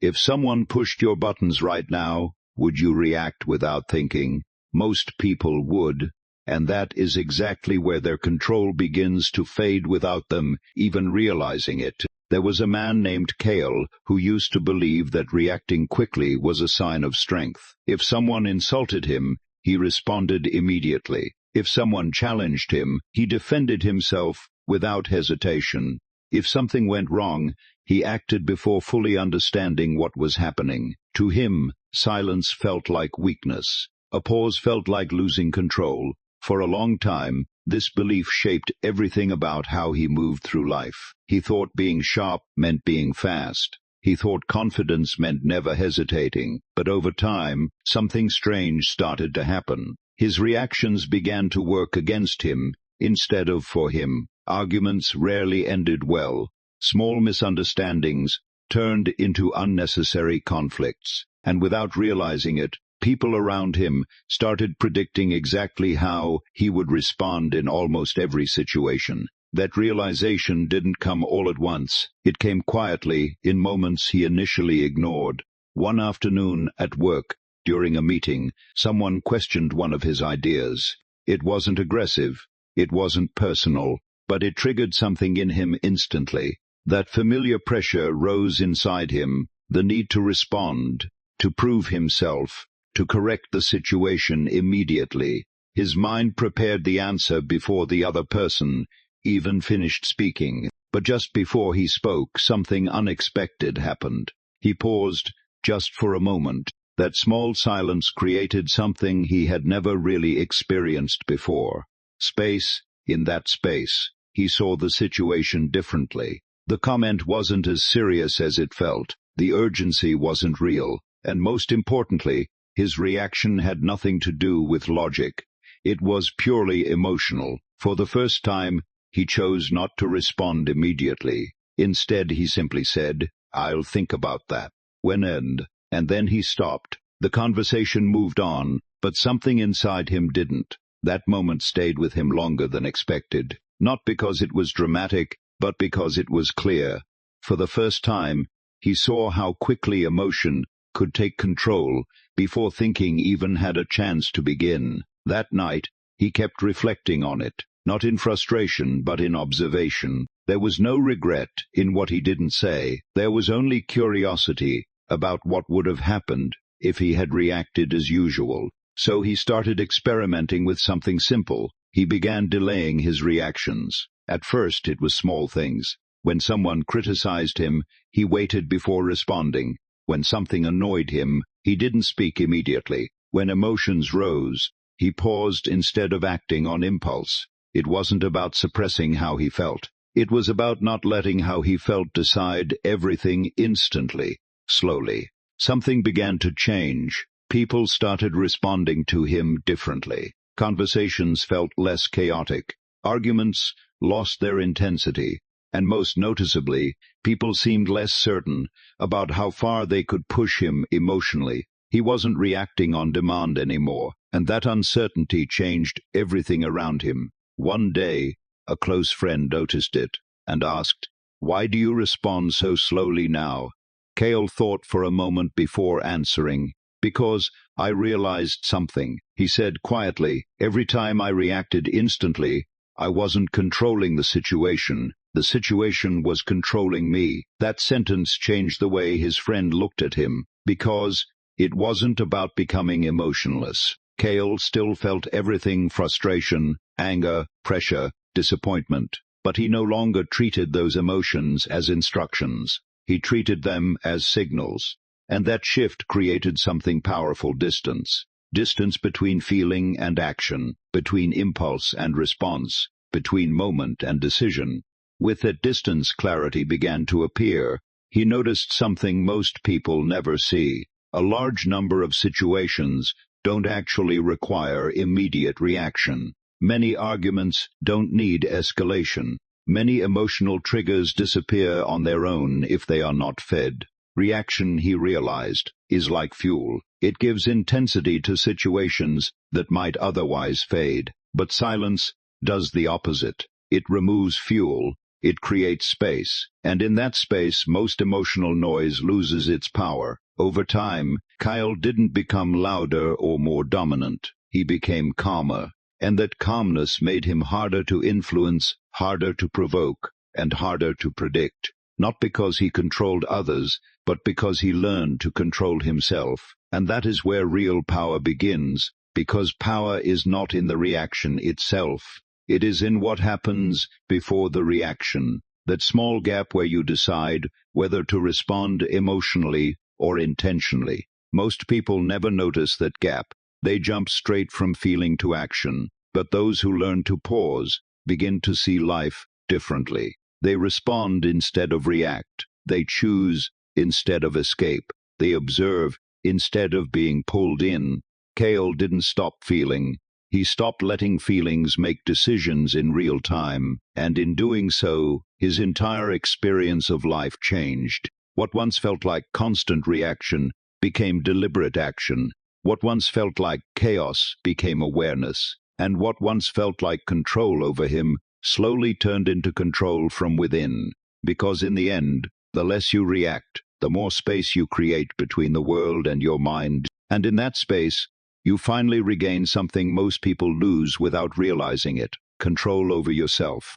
If someone pushed your buttons right now, would you react without thinking? Most people would, and that is exactly where their control begins to fade without them even realizing it. There was a man named Kael who used to believe that reacting quickly was a sign of strength. If someone insulted him, he responded immediately. If someone challenged him, he defended himself without hesitation. If something went wrong, he acted before fully understanding what was happening. To him, silence felt like weakness. A pause felt like losing control. For a long time, this belief shaped everything about how he moved through life. He thought being sharp meant being fast. He thought confidence meant never hesitating. But over time, something strange started to happen. His reactions began to work against him instead of for him. Arguments rarely ended well. Small misunderstandings turned into unnecessary conflicts. And without realizing it, people around him started predicting exactly how he would respond in almost every situation. That realization didn't come all at once. It came quietly, in moments he initially ignored. One afternoon at work, during a meeting, someone questioned one of his ideas. It wasn't aggressive, it wasn't personal, but it triggered something in him instantly. That familiar pressure rose inside him, the need to respond, to prove himself, to correct the situation immediately. His mind prepared the answer before the other person even finished speaking. But just before he spoke, something unexpected happened. He paused, just for a moment. That small silence created something he had never really experienced before. Space. In that space, he saw the situation differently. The comment wasn't as serious as it felt. The urgency wasn't real. And most importantly, his reaction had nothing to do with logic. It was purely emotional. For the first time, he chose not to respond immediately. Instead, he simply said, "I'll think about that." And then he stopped. The conversation moved on, but something inside him didn't. That moment stayed with him longer than expected. Not because it was dramatic, but because it was clear. For the first time, he saw how quickly emotion could take control before thinking even had a chance to begin. That night, he kept reflecting on it, not in frustration but in observation. There was no regret in what he didn't say. There was only curiosity about what would have happened if he had reacted as usual. So he started experimenting with something simple. He began delaying his reactions. At first it was small things. When someone criticized him, he waited before responding. When something annoyed him, he didn't speak immediately. When emotions rose, he paused instead of acting on impulse. It wasn't about suppressing how he felt. It was about not letting how he felt decide everything instantly. Slowly, something began to change. People started responding to him differently. Conversations felt less chaotic. Arguments lost their intensity. And most noticeably, people seemed less certain about how far they could push him emotionally. He wasn't reacting on demand anymore, and that uncertainty changed everything around him. One day, a close friend noticed it and asked, "Why do you respond so slowly now?" Kael thought for a moment before answering. "Because I realized something," he said quietly. "Every time I reacted instantly, I wasn't controlling the situation. The situation was controlling me." That sentence changed the way his friend looked at him, because it wasn't about becoming emotionless. Kael still felt everything: frustration, anger, pressure, disappointment. But he no longer treated those emotions as instructions. He treated them as signals. And that shift created something powerful: distance. Distance between feeling and action, between impulse and response, between moment and decision. With that distance, clarity began to appear. He noticed something most people never see. A large number of situations don't actually require immediate reaction. Many arguments don't need escalation. Many emotional triggers disappear on their own if they are not fed. Reaction, he realized, is like fuel. It gives intensity to situations that might otherwise fade. But silence does the opposite. It removes fuel. It creates space, and in that space most emotional noise loses its power. Over time, Kael didn't become louder or more dominant. He became calmer, and that calmness made him harder to influence, harder to provoke, and harder to predict. Not because he controlled others, but because he learned to control himself. And that is where real power begins, because power is not in the reaction itself. It is in what happens before the reaction, that small gap where you decide whether to respond emotionally or intentionally. Most people never notice that gap. They jump straight from feeling to action. But those who learn to pause begin to see life differently. They respond instead of react. They choose instead of escape. They observe instead of being pulled in. Kael didn't stop feeling. He stopped letting feelings make decisions in real time, and in doing so, his entire experience of life changed. What once felt like constant reaction became deliberate action. What once felt like chaos became awareness, and what once felt like control over him slowly turned into control from within. Because in the end, the less you react, the more space you create between the world and your mind, and in that space, you finally regain something most people lose without realizing it: control over yourself.